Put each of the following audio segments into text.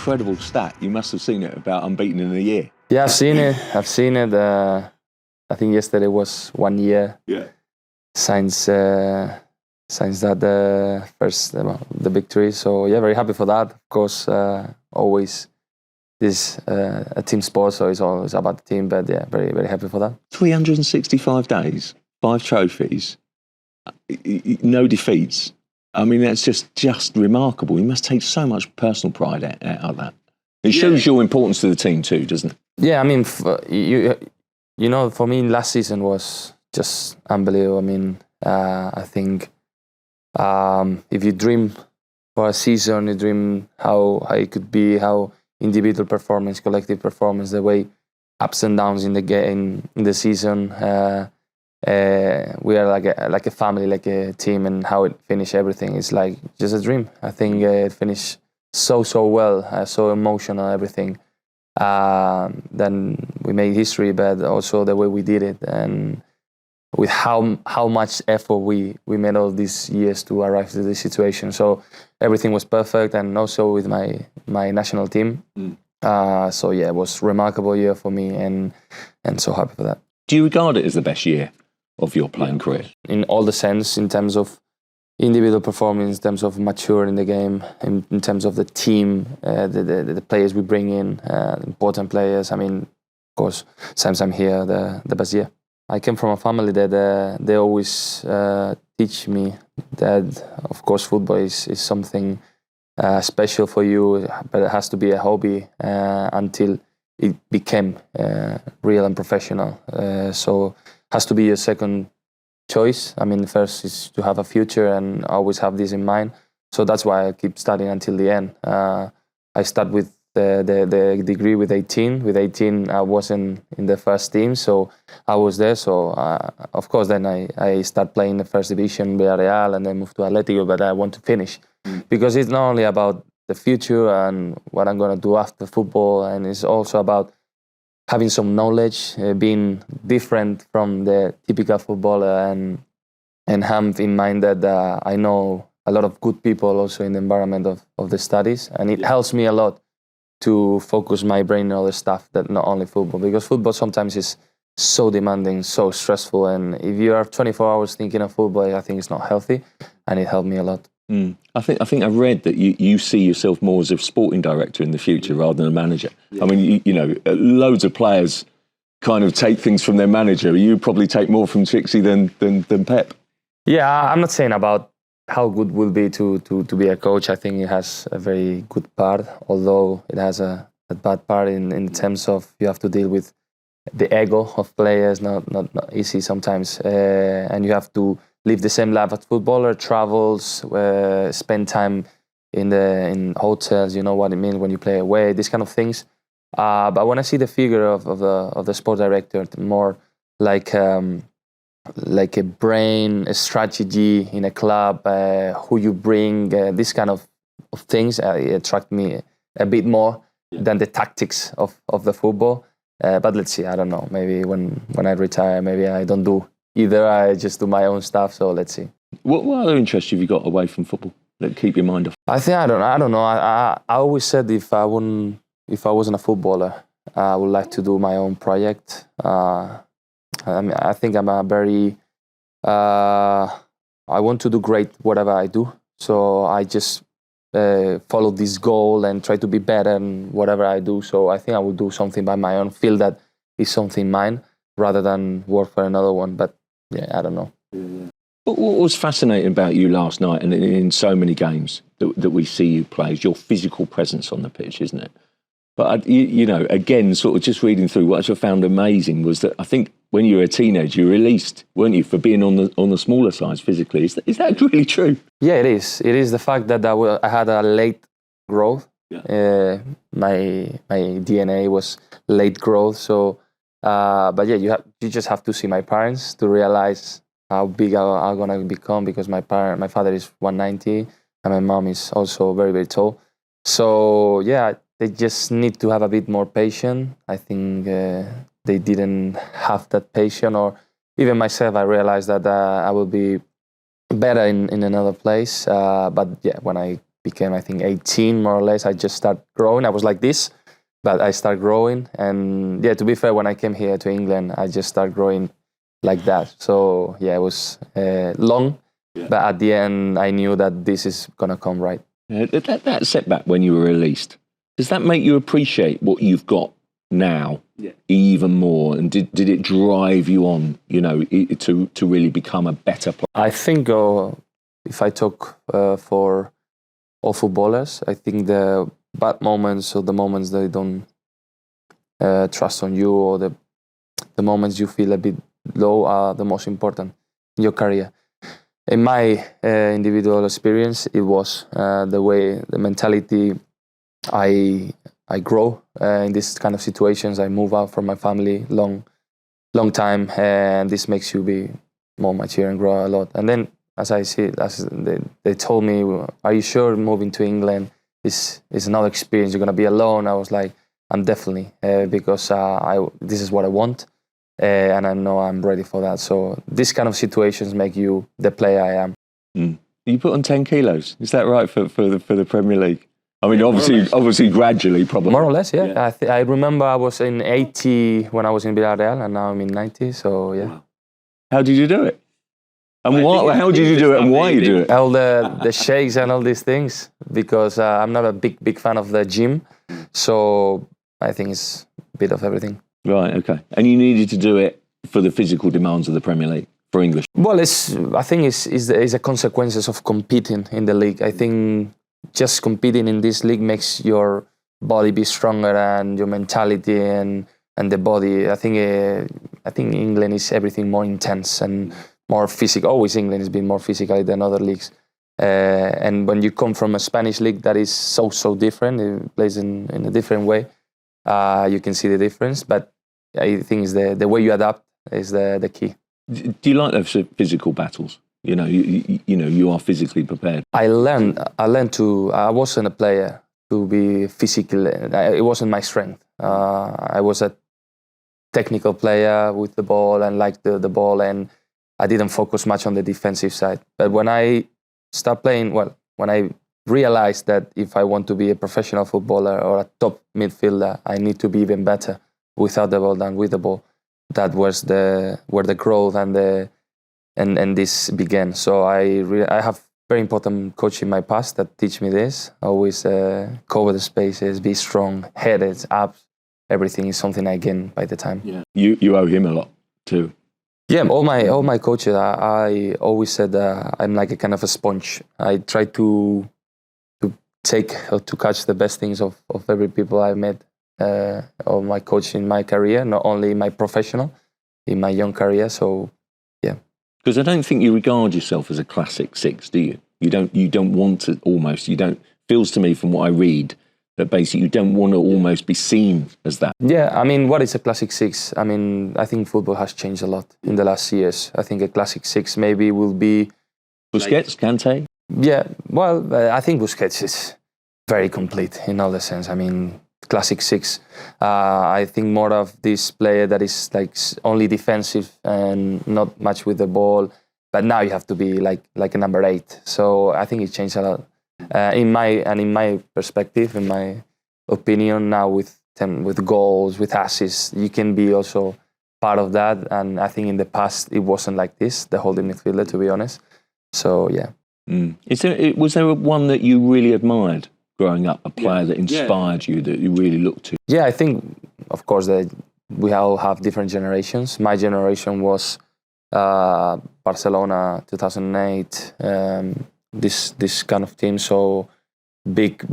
incredible stat. You must have seen it about unbeaten in a year. Yeah, I've seen it. I think yesterday was 1 year. Yeah. Since that the victory. So yeah, very happy for that. Of course, always this a team sport, so it's always about the team. But yeah, very very happy for that. 365 days, 5 trophies, no defeats. I mean, that's just remarkable. You must take so much personal pride out of that. It shows your importance to the team too, doesn't it? Yeah, I mean, you know, for me, last season was just unbelievable. I mean, I think if you dream for a season, you dream how it could be, how individual performance, collective performance, the way ups and downs in the game, in the season. We are like a family, like a team, and how it finished everything is like just a dream. I think it finished so well, so emotional, everything. Then we made history, but also the way we did it, and with how much effort we made all these years to arrive to this situation. So everything was perfect, and also with my national team. So yeah, it was a remarkable year for me, and so happy for that. Do you regard it as the best year of your playing career? In all the sense, in terms of individual performance, in terms of maturing in the game, in terms of the team, the players we bring in, important players. I mean, of course, since I'm here, the best year. I came from a family that they always teach me that, of course, football is something special for you, but it has to be a hobby until it became real and professional. So has to be your second choice. I mean, the first is to have a future and always have this in mind. So that's why I keep studying until the end. I start with the degree with 18. With 18, I wasn't in the first team, so I was there. So of course, then I start playing the first division, Villarreal, and then moved to Atletico. But I want to finish because it's not only about the future and what I'm gonna do after football, and it's also about having some knowledge, being different from the typical footballer, and have in mind that I know a lot of good people also in the environment of the studies, and it helps me a lot to focus my brain on other stuff that not only football, because football sometimes is so demanding, so stressful, and if you are 24 hours thinking of football, I think it's not healthy, and it helped me a lot. I think I read that you see yourself more as a sporting director in the future rather than a manager. I mean, you know, loads of players kind of take things from their manager. You probably take more from Trixie than Pep. Yeah, I'm not saying about how good will be to be a coach. I think it has a very good part, although it has a bad part in terms of you have to deal with the ego of players, not easy sometimes, and you have to live the same life as footballer, travels, spend time in hotels. You know what it means when you play away, these kind of things. But when I see the figure of the sport director, more like a brain, a strategy in a club, who you bring, this kind of things attract me a bit more than the tactics of the football. But let's see, I don't know. Maybe when I retire, maybe I don't do either. I just do my own stuff. So let's see. What other interests have you got away from football that keep your mind off? I think I don't know. I always said if I wasn't a footballer, I would like to do my own project. I mean, I think I'm a very I want to do great whatever I do. So I just follow this goal and try to be better in whatever I do. So I think I will do something by my own, feel that is something mine, rather than work for another one. But yeah, I don't know. What was fascinating about you last night, and in so many games that we see you play, is your physical presence on the pitch, isn't it? But, you know, again, sort of just reading through, what I found amazing was that I think when you were a teenager, you were released, weren't you, for being on the smaller size physically? Is that really true? Yeah, it is. It is the fact that I had a late growth. Yeah. My DNA was late growth. So, but yeah, you just have to see my parents to realize how big I'm gonna become, because my father is 190 and my mom is also very, very tall. So yeah, they just need to have a bit more patience. I think they didn't have that patience, or even myself, I realized that I will be better in another place. But yeah, when I became, I think, 18 more or less, I just started growing. I was like this, but I started growing. And yeah, to be fair, when I came here to England, I just started growing like that. So yeah, it was long, but at the end, I knew that this is gonna come right. That setback when you were released, does that make you appreciate what you've got now even more? And did it drive you on, to really become a better player? I think if I talk for all footballers, I think the bad moments or the moments they don't trust on you, or the moments you feel a bit low, are the most important in your career. In my individual experience, it was the mentality I grow in these kind of situations. I move out from my family long time, and this makes you be more mature and grow a lot. And then, as they told me, "Are you sure moving to England is another experience? You're gonna be alone?" I was like, "I'm definitely because this is what I want." And I know I'm ready for that. So these kind of situations make you the player I am. You put on 10 kilos. Is that right for the Premier League? I mean, obviously, gradually, probably. More or less, yeah. I remember I was in 80 when I was in Villarreal, and now I'm in 90. So yeah. Wow. How did you do it? And how did you do it? And why you do it? All the shakes and all these things, because I'm not a big fan of the gym. So I think it's a bit of everything. Right, okay. And you needed to do it for the physical demands of the Premier League, for English? Well, I think it's the consequences of competing in the league. I think just competing in this league makes your body be stronger, and your mentality and the body. I think England is everything more intense and more physical. Always England has been more physical than other leagues. And when you come from a Spanish league that is so different, it plays in a different way, you can see the difference. But I think it's the way you adapt is the key. Do you like those physical battles? You are physically prepared. I wasn't a player to be physical. It wasn't my strength. I was a technical player with the ball and liked the ball, and I didn't focus much on the defensive side. But when I started playing, when I realized that if I want to be a professional footballer or a top midfielder, I need to be even better without the ball than with the ball. That was where the growth and this began. So I have very important coach in my past that teach me this. Always cover the spaces, be strong, headed, abs. Everything is something I gain by the time. Yeah. You owe him a lot too. Yeah, all my coaches. I always said I'm like a kind of a sponge. I try to take or to catch the best things of every people I met. Or my coach in my career, not only in my professional, in my young career. So, yeah. Because I don't think you regard yourself as a classic six, do you? You don't want to almost. You don't. Feels to me from what I read that basically you don't want to almost be seen as that. Yeah, I mean, what is a classic six? I mean, I think football has changed a lot in the last years. I think a classic six maybe will be Busquets, Kante. Yeah, well, I think Busquets is very complete in all the sense. I mean, classic six. I think more of this player that is like only defensive and not much with the ball. But now you have to be like a number 8. So I think it changed a lot. In my perspective, in my opinion, now with goals, with assists, you can be also part of that. And I think in the past it wasn't like this, the holding midfielder, to be honest. So yeah. Was there one that you really admired growing up, a player that inspired you, that you really looked to? Yeah, I think, of course, that we all have different generations. My generation was Barcelona 2008, this kind of team. So big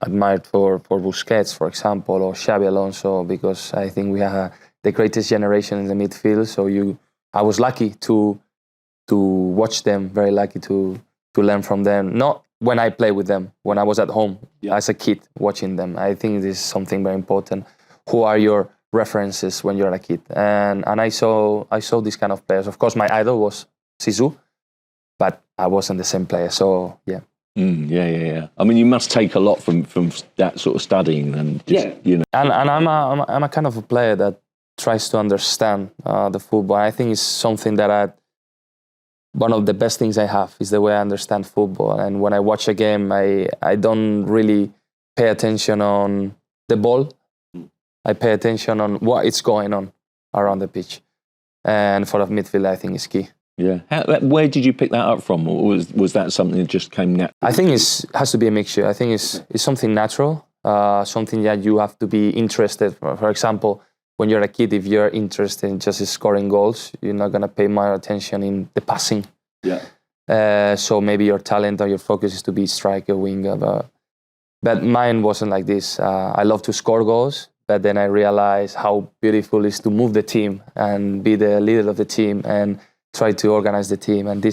admired for Busquets, for example, or Xabi Alonso, because I think we have the greatest generation in the midfield. So I was lucky to watch them, very lucky to learn from them. Not when I play with them, when I was at home as a kid watching them. I think this is something very important. Who are your references when you're a kid? And I saw these kind of players. Of course, my idol was Zizou, but I wasn't the same player. So yeah. Yeah. I mean, you must take a lot from that sort of studying, and you know. And I'm a kind of a player that tries to understand the football. I think it's something that one of the best things I have is the way I understand football. And when I watch a game, I don't really pay attention on the ball. I pay attention on what is going on around the pitch. And for a midfield, I think is key. Yeah. Where did you pick that up from? Or was that something that just came naturally? I think it has to be a mixture. I think it's something natural, something that you have to be interested. For example, when you're a kid, if you're interested in just scoring goals, you're not going to pay more attention in the passing. Yeah. So maybe your talent or your focus is to be striker, winger. But mine wasn't like this. I love to score goals, but then I realized how beautiful it is to move the team and be the leader of the team and try to organize the team. And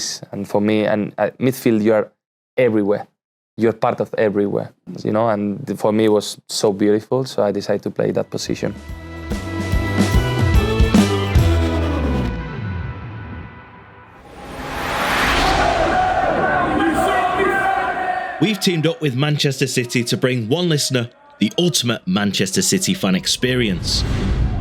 for me, and at midfield, you're everywhere. You're part of everywhere, you know. And for me, it was so beautiful. So I decided to play that position. We've teamed up with Manchester City to bring one listener the ultimate Manchester City fan experience.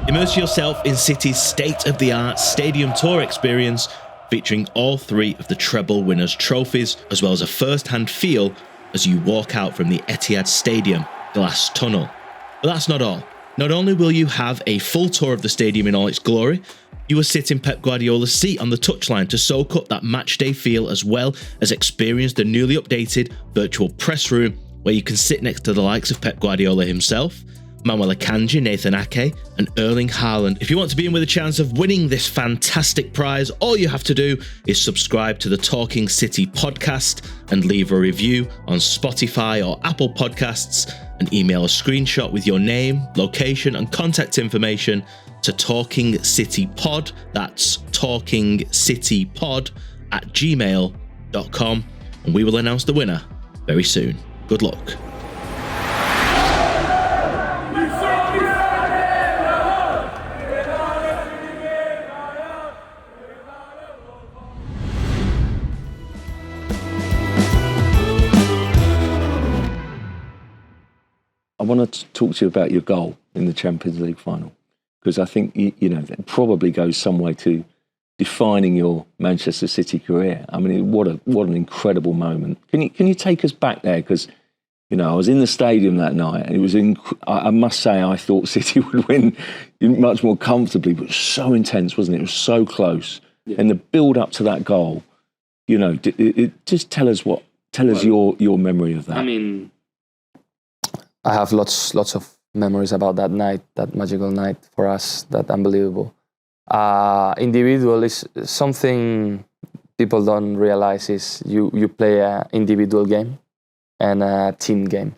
Immerse yourself in City's state-of-the-art stadium tour experience, featuring all 3 of the treble winners' trophies, as well as a first-hand feel as you walk out from the Etihad Stadium glass tunnel. But that's not all. Not only will you have a full tour of the stadium in all its glory, you will sit in Pep Guardiola's seat on the touchline to soak up that matchday feel, as well as experience the newly updated virtual press room where you can sit next to the likes of Pep Guardiola himself, Manuel Akanji, Nathan Ake and Erling Haaland. If you want to be in with a chance of winning this fantastic prize, all you have to do is subscribe to the Talking City podcast and leave a review on Spotify or Apple Podcasts, and email a screenshot with your name, location and contact information to talkingcitypod, that's talkingcitypod @gmail.com, and we will announce the winner very soon. Good luck. I want to talk to you about your goal in the Champions League final, because I think you know that probably goes some way to defining your Manchester City career. I mean, what an incredible moment. Can you take us back there? Because you know, I was in the stadium that night, and it was I must say I thought City would win much more comfortably, but it was so intense, wasn't it? It was so close, and the build up to that goal. You know, just tell us your memory of that. I mean, I have lots of memories about that night, that magical night for us, that unbelievable. Individual is something people don't realize is you play an individual game and a team game.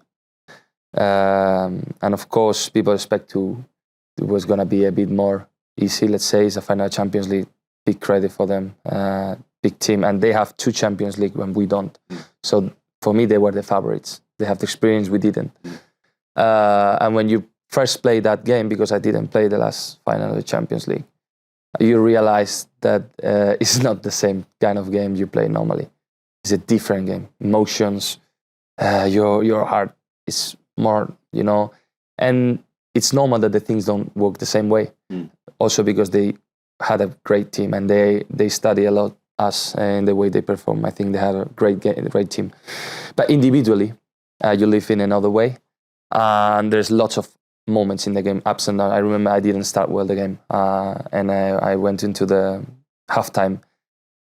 And of course, people expect it was going to be a bit more easy. Let's say it's a final Champions League, big credit for them, big team. And they have 2 Champions League when we don't. So for me, they were the favorites. They have the experience we didn't. And when you first play that game, because I didn't play the last final of the Champions League, you realize that it's not the same kind of game you play normally. It's a different game. Emotions, your heart is more, you know, and it's normal that the things don't work the same way. Also because they had a great team and they study a lot us and the way they perform. I think they had a great team. But individually, you live in another way. And there's lots of moments in the game, ups and downs. I remember I didn't start well the game, and I went into the halftime,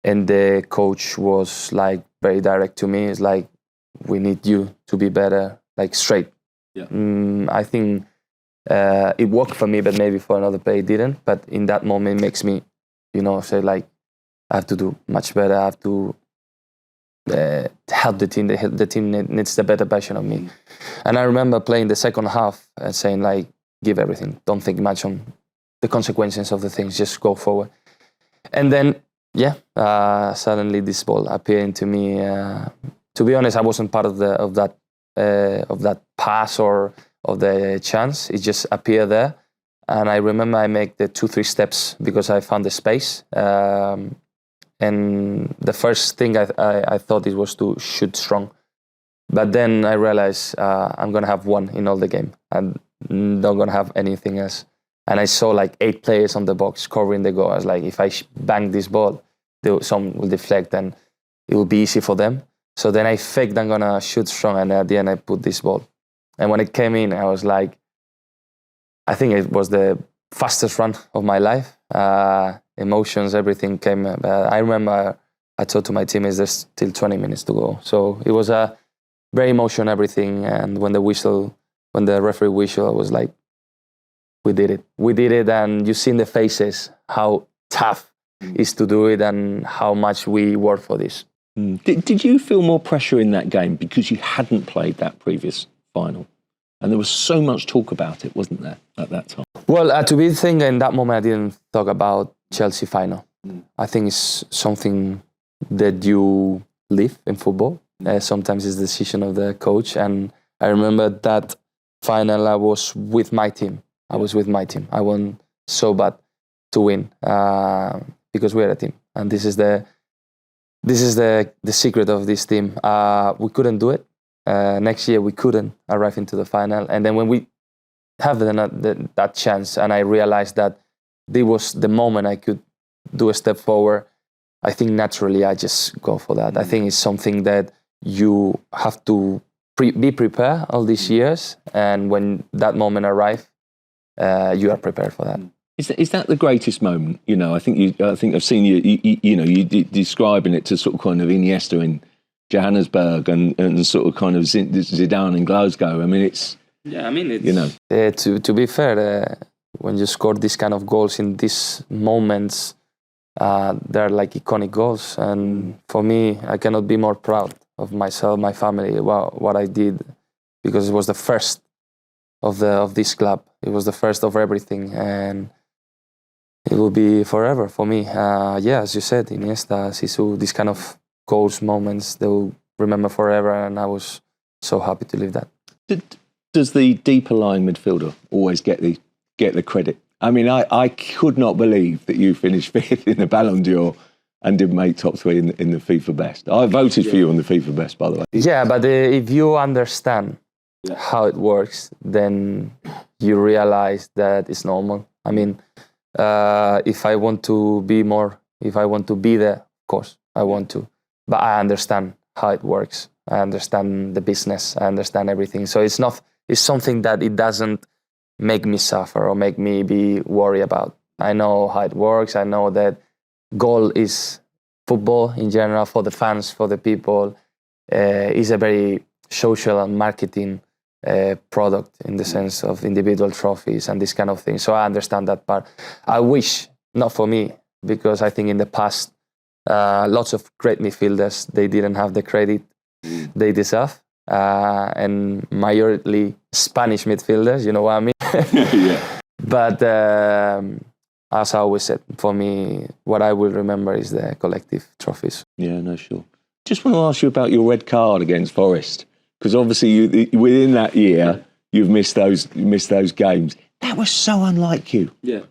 and the coach was like very direct to me. It's like, we need you to be better, like straight. Yeah. I think it worked for me, but maybe for another player it didn't. But in that moment, it makes me, you know, say like, I have to do much better. I have to help the team. The team needs the better version of me. And I remember playing the second half and saying like, give everything. Don't think much on the consequences of the things. Just go forward. And then, suddenly this ball appeared to me. To be honest, I wasn't part of that pass or of the chance. It just appeared there. And I remember I made the 2-3 steps because I found the space. And the first thing I thought it was to shoot strong. But then I realized I'm going to have one in all the game. I'm not going to have anything else. And I saw like 8 players on the box covering the goal. I was like, if I bang this ball, some will deflect and it will be easy for them. So then I faked I'm gonna shoot strong, and at the end I put this ball. And when it came in, I was like, I think it was the fastest run of my life. Emotions, everything came. I remember I told to my teammates there's still 20 minutes to go. So it was a very emotional, everything. And when the referee whistled, I was like, we did it. And you see in the faces how tough it is to do it and how much we work for this. Did you feel more pressure in that game because you hadn't played that previous final? And there was so much talk about it, wasn't there, at that time? Well, to be thinking in that moment, I didn't talk about Chelsea final. I think it's something that you live in football. Sometimes it's the decision of the coach. And I remember that final, I was with my team. I want so bad to win because we're a team. And this is the secret of this team. We couldn't do it. Next year, we couldn't arrive into the final. And then when we have that chance, and I realized that this was the moment I could do a step forward, I think naturally I just go for that. I think it's something that you have to be prepared all these years, and when that moment arrives, you are prepared for that. Is that the greatest moment? You know, I think I've seen you describing it to sort of kind of Iniesta in Johannesburg and sort of kind of Zidane in Glasgow. I mean, it's you know. To be fair, when you score these kind of goals in these moments, they're like iconic goals. And for me, I cannot be more proud of myself, my family, what I did, because it was the first of this club. It was the first of everything, and it will be forever for me. As you said, Iniesta, Sisu, these kind of goals, moments, they will remember forever, and I was so happy to live that. Does the deeper lying midfielder always get the credit? I mean, I could not believe that you finished fifth in the Ballon d'Or and didn't make top three in the FIFA best. I voted for you on the FIFA best, by the way. Yeah, but if you understand how it works, then you realize that it's normal. I mean, if I want to be there, of course, I want to. But I understand how it works. I understand the business. I understand everything. So it's something that it doesn't make me suffer or make me be worried about. I know how it works. I know that goal is football in general, for the fans, for the people, is a very social and marketing product in the sense of individual trophies and this kind of thing. So I understand that part. I wish, not for me, because I think in the past, lots of great midfielders, they didn't have the credit they deserve. And majorly Spanish midfielders, you know what I mean? Yeah. But as I always said, for me, what I will remember is the collective trophies. Yeah, no, sure. Just want to ask you about your red card against Forest, because obviously within that year you've missed those games. That was so unlike you. Yeah,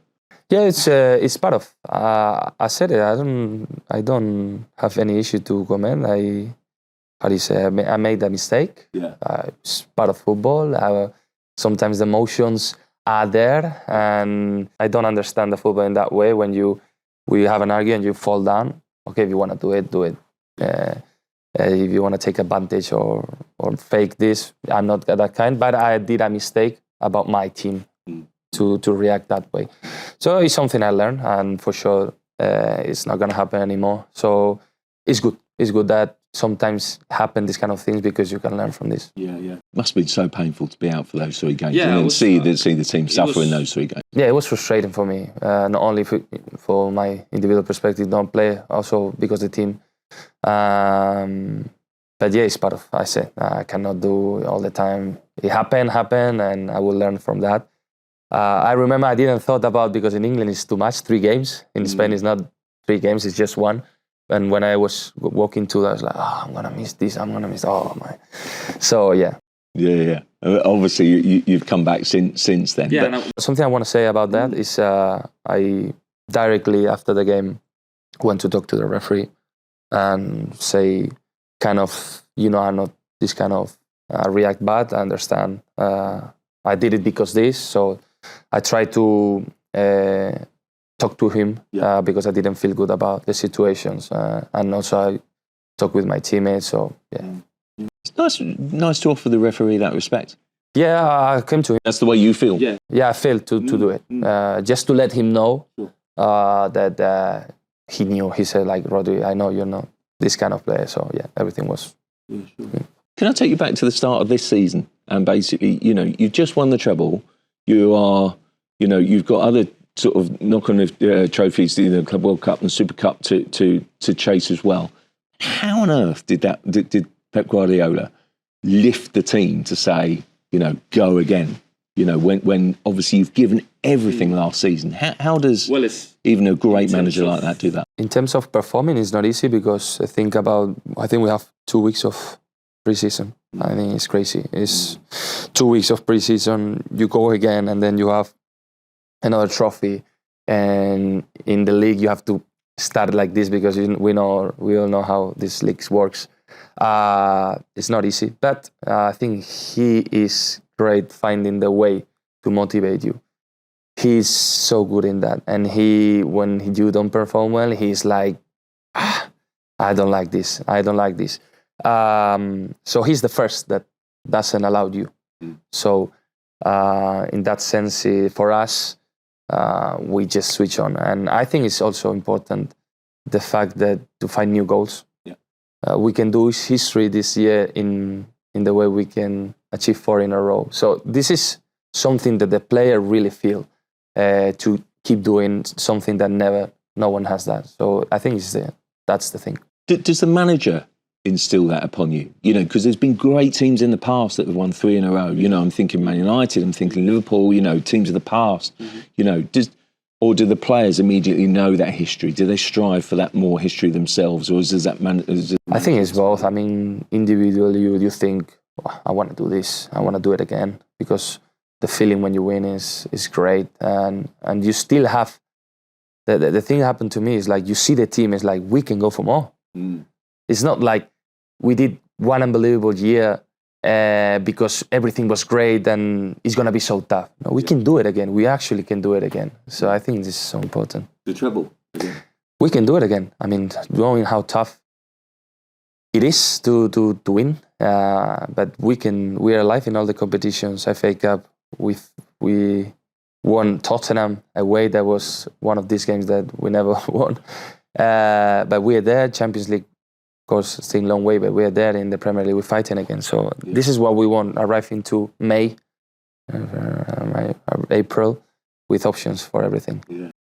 it's part of. I said it. I don't have any issue to comment. I made a mistake. Yeah, it's part of football. Sometimes the emotions are there, and I don't understand the football in that way. When we have an argument, you fall down. Okay, if you want to do it, do it. If you want to take advantage or fake this, I'm not that kind. But I did a mistake about my team to react that way. So it's something I learned, and for sure it's not going to happen anymore. So it's good. It's good that sometimes happen these kind of things because you can learn from this. Yeah. Must have been so painful to be out for those 3 games and then see the team suffer in those 3 games. Yeah, it was frustrating for me. Not only for my individual perspective, don't play, also because the team. But yeah, it's part of. I said I cannot do it all the time. It happened, and I will learn from that. I remember I didn't thought about, because in England it's too much, 3 games. In Spain it's not 3 games, it's just 1. And when I was walking to that, I was like, I'm going to miss this, oh my. So, yeah. Yeah. Obviously, you've come back since then. Yeah. Something I want to say about that is I directly after the game went to talk to the referee and say, kind of, I'm not this kind of react bad. I understand. I did it because this. So I try to talked to him because I didn't feel good about the situations, and also I talked with my teammates. So It's nice to offer the referee that respect. Yeah, I came to him. That's the way you feel. Yeah, I felt to do it, just to let him know that he knew. He said, like, Rodri, I know you're not this kind of player. So yeah, everything was. Can I take you back to the start of this season? And basically, you've just won the treble. You are, you've got other sort of knock-on trophies, the Club World Cup and Super Cup to chase as well. How on earth did Pep Guardiola lift the team to say, go again? When obviously you've given everything last season. How does even a great manager like that do that? In terms of performing, it's not easy because I think we have 2 weeks of pre-season. I think it's crazy. It's 2 weeks of pre-season. You go again, and then you have another trophy. And in the league, you have to start like this because we all know how this league works. It's not easy, but I think he is great finding the way to motivate you. He's so good in that. And when you don't perform well, he's like, I don't like this. So he's the first that doesn't allow you. So in that sense, for us, we just switch on. And I think it's also important the fact that to find new goals. We can do history this year in the way we can achieve 4 in a row. So this is something that the player really feel to keep doing something that no one has that. So I think that's the thing. Does the manager instill that upon you? Because there's been great teams in the past that have won 3 in a row. I'm thinking Man United, I'm thinking Liverpool, teams of the past. Or do the players immediately know that history? Do they strive for that more history themselves? Or does that I think it's both. I mean, individually, you think, I want to do this. I want to do it again. Because the feeling when you win is great. And you still have... The thing that happened to me is like, you see the team, it's like, we can go for more. It's not like we did one unbelievable year because everything was great and it's going to be so tough. No, we can do it again. We actually can do it again. So I think this is so important. The treble again. We can do it again. I mean, knowing how tough it is to win, but we are alive in all the competitions. FA Cup, we won Tottenham away. That was one of these games that we never won. But we are there. Champions League, of course, still a long way, but we are there in the Premier League. We're fighting again. So this is what we want, arrive into May, April, with options for everything.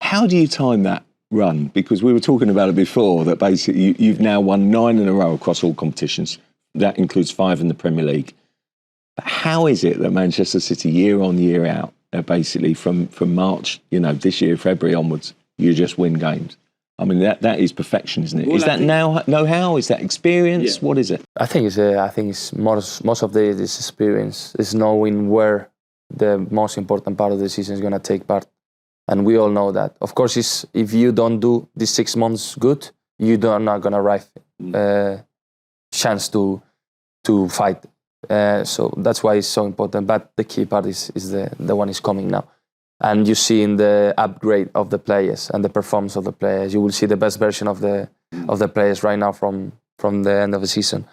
How do you time that run? Because we were talking about it before, that basically you've now won 9 in a row across all competitions. That includes 5 in the Premier League. But how is it that Manchester City, year on, year out, basically from March, this year, February onwards, you just win games? I mean, that is perfection, isn't it? Is that know-how? Is that experience? What is it? I think it's most of this experience is knowing where the most important part of the season is going to take part, and we all know that. Of course, if you don't do these 6 months good, you are not going to arrive chance to fight. So that's why it's so important. But the key part is the one is coming now. And you see in the upgrade of the players and the performance of the players, you will see the best version of the players right now from the end of the season.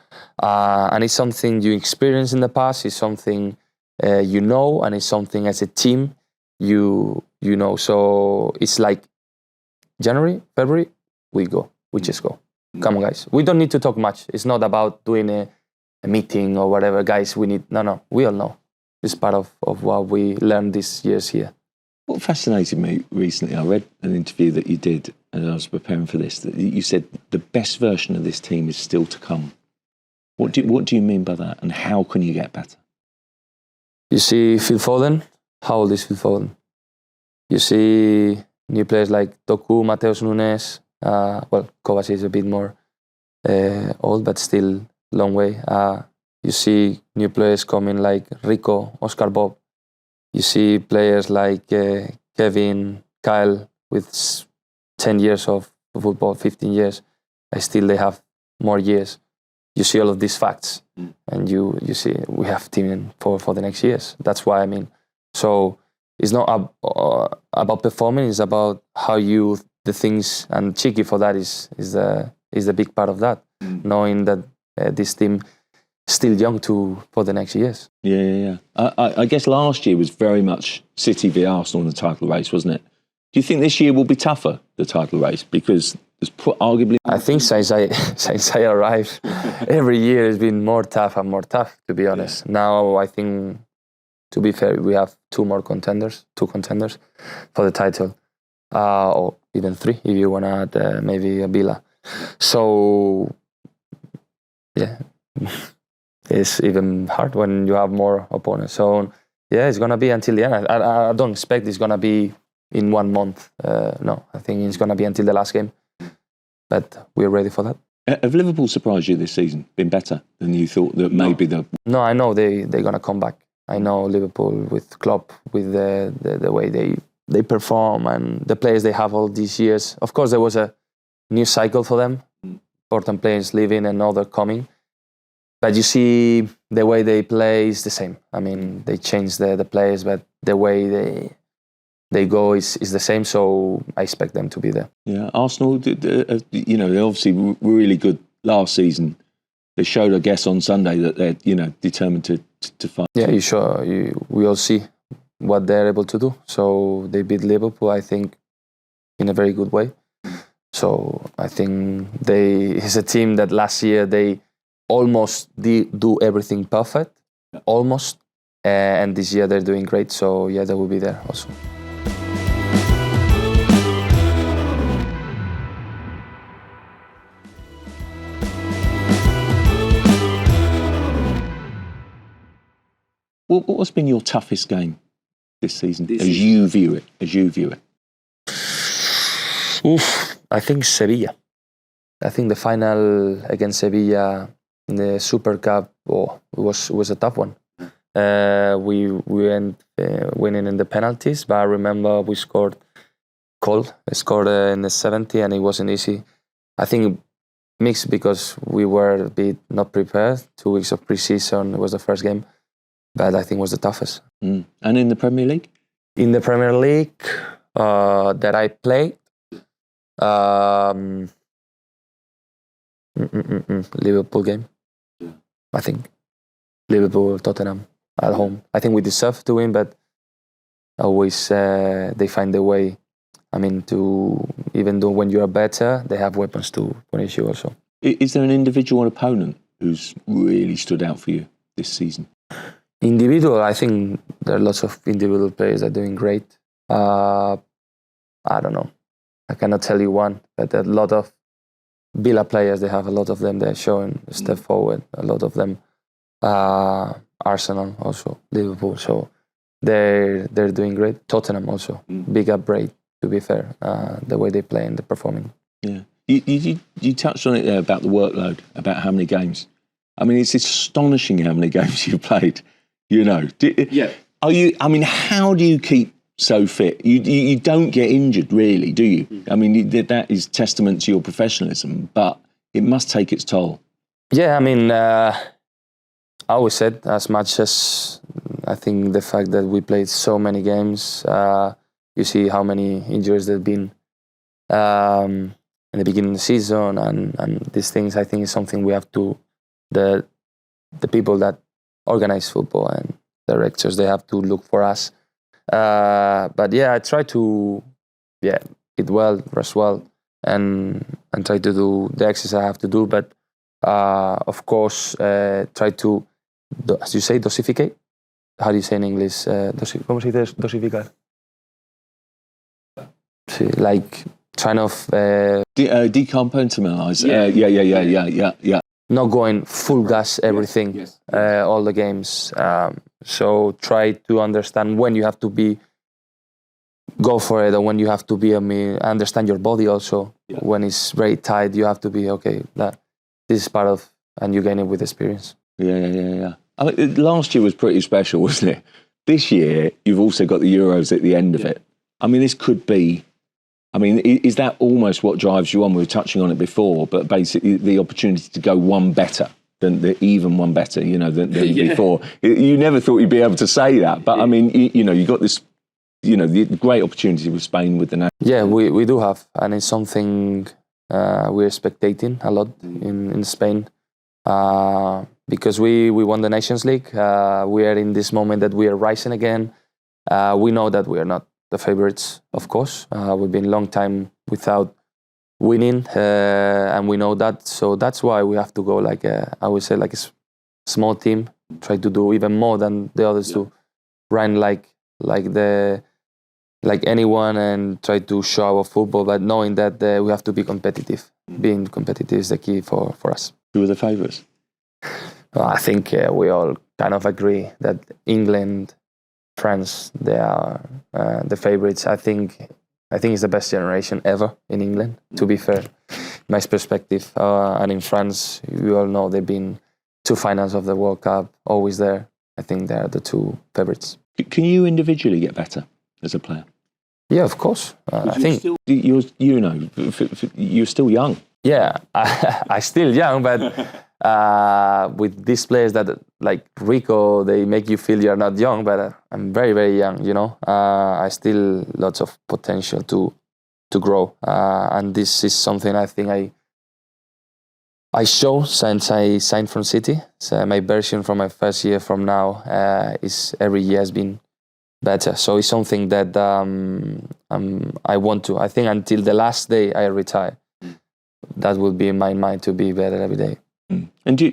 And it's something you experienced in the past. It's something and it's something as a team you know. So it's like January, February, we just go. Come on, guys. We don't need to talk much. It's not about doing a meeting or whatever, guys. We all know. It's part of what we learned these years here. What fascinated me recently, I read an interview that you did as I was preparing for this, that you said the best version of this team is still to come. What do you mean by that, and how can you get better? You see Phil Foden. How old is Phil Foden? You see new players like Doku, Mateus Nunes. Kovacic is a bit more old, but still long way. You see new players coming like Rico, Oscar Bob. You see players like Kevin, Kyle with 10 years of football, 15 years. Still they have more years. You see all of these facts, and you see we have team for the next years. That's why I mean. So it's not about performing. It's about how you the things, and Cheeky for that is the big part of that. Knowing that this team still young for the next years. Yeah. I guess last year was very much City v Arsenal in the title race, wasn't it? Do you think this year will be tougher, the title race? Because there's arguably... I think since I arrived, every year has been more tough and more tough, to be honest. Yeah. Now, I think, to be fair, we have two contenders for the title. Or even three, if you want to add maybe a Villa. So, yeah, it's even hard when you have more opponents. So, yeah, it's going to be until the end. I don't expect it's going to be in 1 month. No, I think it's going to be until the last game. But we're ready for that. Have Liverpool surprised you this season? Been better than you thought that maybe the... No, I know they're going to come back. I know Liverpool with Klopp, with the way they perform and the players they have all these years. Of course, there was a new cycle for them. Important players leaving and other coming. But you see the way they play is the same. I mean, they changed the players, but the way they go is the same. So I expect them to be there. Yeah, Arsenal, they're obviously really good last season. They showed, I guess, on Sunday that they're, determined to fight. Yeah, we all see what they're able to do. So they beat Liverpool, I think, in a very good way. So I think it's a team that last year they almost do everything perfect, almost. And this year they're doing great. So yeah, they will be there also. What's been your toughest game this season, you view it? I think Sevilla. I think the final against Sevilla in the Super Cup was a tough one. We went winning in the penalties, but I remember we scored in the 70th, and it wasn't easy. I think mixed because we were a bit not prepared. 2 weeks of pre-season, it was the first game, but I think it was the toughest. And in the Premier League? In the Premier League that I played, Liverpool game. I think Liverpool, Tottenham at home. I think we deserve to win, but always they find a way. I mean, to even though when you are better, they have weapons to punish you also. Is there an individual opponent who's really stood out for you this season? Individual, I think there are lots of individual players that are doing great. I don't know. I cannot tell you one, but there are a lot of Villa players. They have a lot of them. They're showing a step forward. A lot of them. Arsenal also, Liverpool. So they're doing great. Tottenham also. Big upgrade, to be fair. The way they play and the performing. Yeah. You touched on it there about the workload, about how many games. I mean, it's astonishing how many games you've played. Yeah. How do you keep so fit? You don't get injured, really, do you? I mean, that is testament to your professionalism, but it must take its toll. Yeah, I mean, I always said, as much as I think the fact that we played so many games, you see how many injuries there have been in the beginning of the season, and these things, I think, is something we have to, the people that organize football and directors, they have to look for us. But yeah, I try to eat well, rest well, and try to do the exercise I have to do. But of course, try to, as you say, dosificate. How do you say in English? ¿Cómo se dice dosificar? Sí, like kind of decompartmentalize. Yeah. Not going full gas everything, yes. All the games. So try to understand when you have to go for it, or when you have to understand your body also. Yeah. When it's very tight, you have to be, okay, this is part of, and you gain it with experience. Yeah. I mean, last year was pretty special, wasn't it? This year, you've also got the Euros at the end of it. I mean, this could be, is that almost what drives you on? We were touching on it before, but basically the opportunity to go one better than before. You never thought you'd be able to say that, but I mean, you got this the great opportunity with Spain with the national. Yeah, we do have, and it's something we're spectating a lot in Spain because we won the Nations League. We are in this moment that we are rising again. We know that we are not the favorites, of course. We've been a long time without winning, and we know that. So that's why we have to go I would say like a small team, try to do even more than the others do, run like anyone and try to show our football, but knowing that we have to be competitive. Being competitive is the key for us. Who are the favourites? Well, I think we all kind of agree that England, France, they are the favourites. I think it's the best generation ever in England, to be fair, my perspective. And in France, you all know they've been 2 finals of the World Cup, always there. I think they're the 2 favourites. Can you individually get better as a player? Yeah, of course. I think you're still young. Yeah, I still young, but with these players that like Rico, they make you feel you're not young, but I'm very, very young. I still lots of potential to grow, and this is something I think I show since I signed from City. So my version from my first year from now is every year has been better. So it's something that I want to. I think until the last day I retire, that will be in my mind to be better every day. And do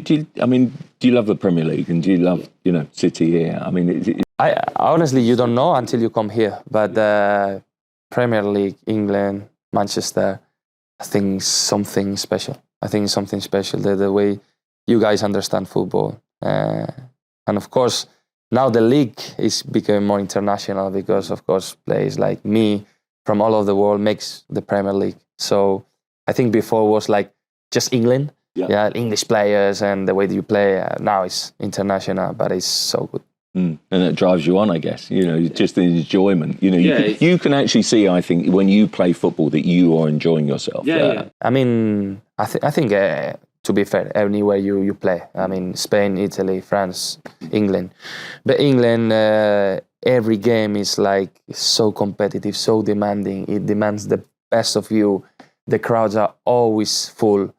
you love the Premier League, and do you love City here? I mean, I honestly, you don't know until you come here. But Premier League, England, Manchester, I think something special. The way you guys understand football, and of course now the league is becoming more international because of course players like me from all over the world makes the Premier League. So I think before it was like just England, English players and the way that you play. Now it's international, but it's so good. And that drives you on, I guess. Just the enjoyment. You can actually see, I think, when you play football that you are enjoying yourself. I mean, I think to be fair, anywhere you play. I mean, Spain, Italy, France, England. But England, every game is like so competitive, so demanding. It demands the best of you. The crowds are always full.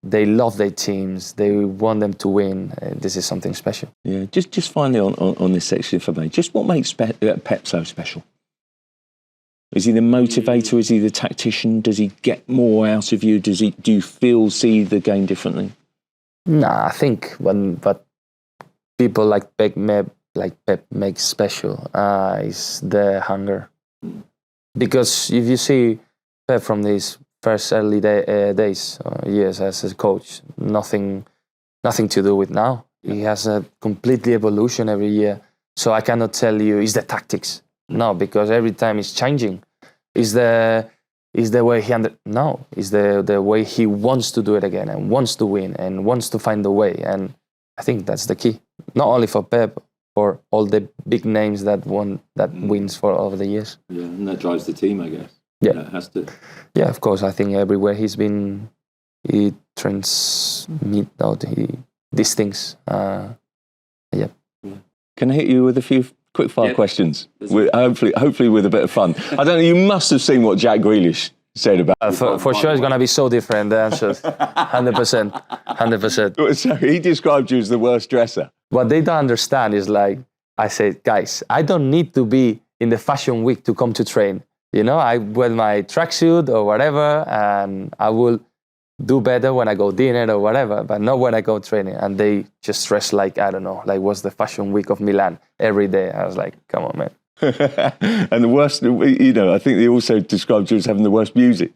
They love their teams. They want them to win. This is something special. Yeah. Just finally on this section for me, just what makes Pep so special? Is he the motivator? Is he the tactician? Does he get more out of you? Do you see the game differently? Nah, I think what people like Pep make special is the hunger. Because if you see Pep from these first early days, years as a coach, nothing to do with now. He has a completely evolution every year. So I cannot tell you is the tactics. No, because every time it's changing. Is the way is the way he wants to do it again and wants to win and wants to find a way. And I think that's the key. Not only for Pep, for all the big names that wins for over the years. Yeah, and that drives the team, I guess. Yeah, it has to. Yeah, of course. I think everywhere he's been, he transmit out these things. Yeah. Can I hit you with a few quick fire questions? Hopefully with a bit of fun. I don't know. You must have seen what Jack Grealish said about. For sure, it's gonna be so different. The answers, 100%. So he described you as the worst dresser. What they don't understand is like I said, guys, I don't need to be in the fashion week to come to train. I wear my tracksuit or whatever, and I will do better when I go dinner or whatever, but not when I go training. And they just dress like, I don't know, like what's the fashion week of Milan every day. I was like, come on, man. And the worst, I think they also described you as having the worst music.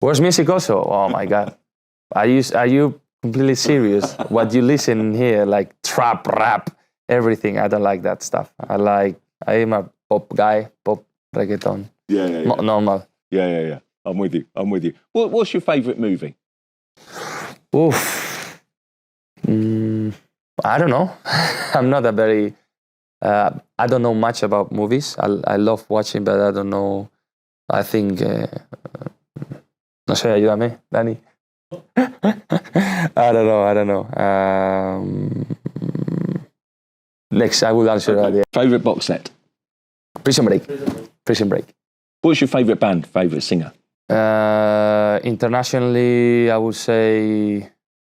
Worst music also? Oh my God. Are you completely serious? What you listen here, like trap, rap, everything. I don't like that stuff. I am a pop guy, pop reggaeton. Yeah. Not normal. Yeah. I'm with you. What's your favourite movie? Oof. I don't know. I'm not a very... I don't know much about movies. I love watching, but I don't know. I think... no sé, ayúdame, Dani. I don't know. Next, I will answer. Okay. Favourite box set? Prison Break. Prison Break. What's your favourite band, favourite singer? Internationally, I would say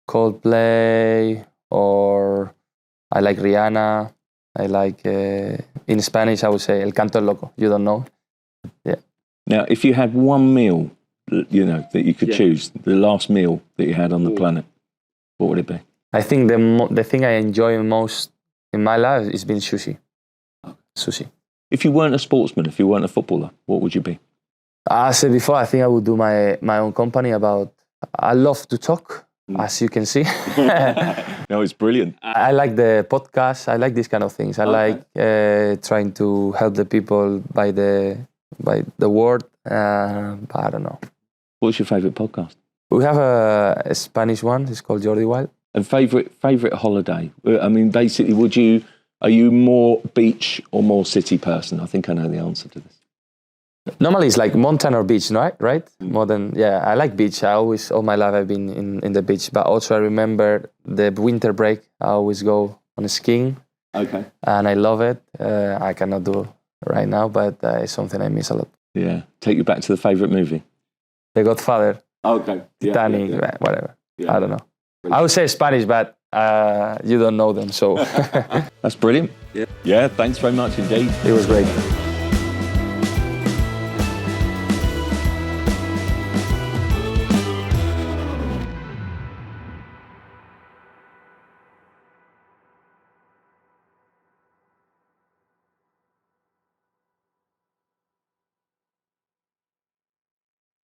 Coldplay, or I like Rihanna. I like, in Spanish, I would say El Canto Loco. You don't know? Yeah. Now, if you had one meal, that you could choose, the last meal that you had on the planet, what would it be? I think the thing I enjoy most in my life is being sushi. Sushi. If you weren't a sportsman, if you weren't a footballer, what would you be? I said before, I think I would do my own company about... I love to talk, as you can see. No, it's brilliant. I like the podcast. I like these kind of things. I like trying to help the people by the word. But I don't know. What's your favourite podcast? We have a Spanish one. It's called Jordi Wild. And favourite holiday? I mean, basically, are you more beach or more city person? I think I know the answer to this. Normally it's like mountain or beach, right? More than, I like beach. All my life I've been in the beach. But also I remember the winter break. I always go on skiing. Okay. And I love it. I cannot do it right now, but it's something I miss a lot. Yeah. Take you back to the favourite movie? The Godfather. Okay. Titanic, whatever. Yeah. I don't know. I would say Spanish, but you don't know them, so. That's brilliant. Yeah. Thanks very much indeed. It was great.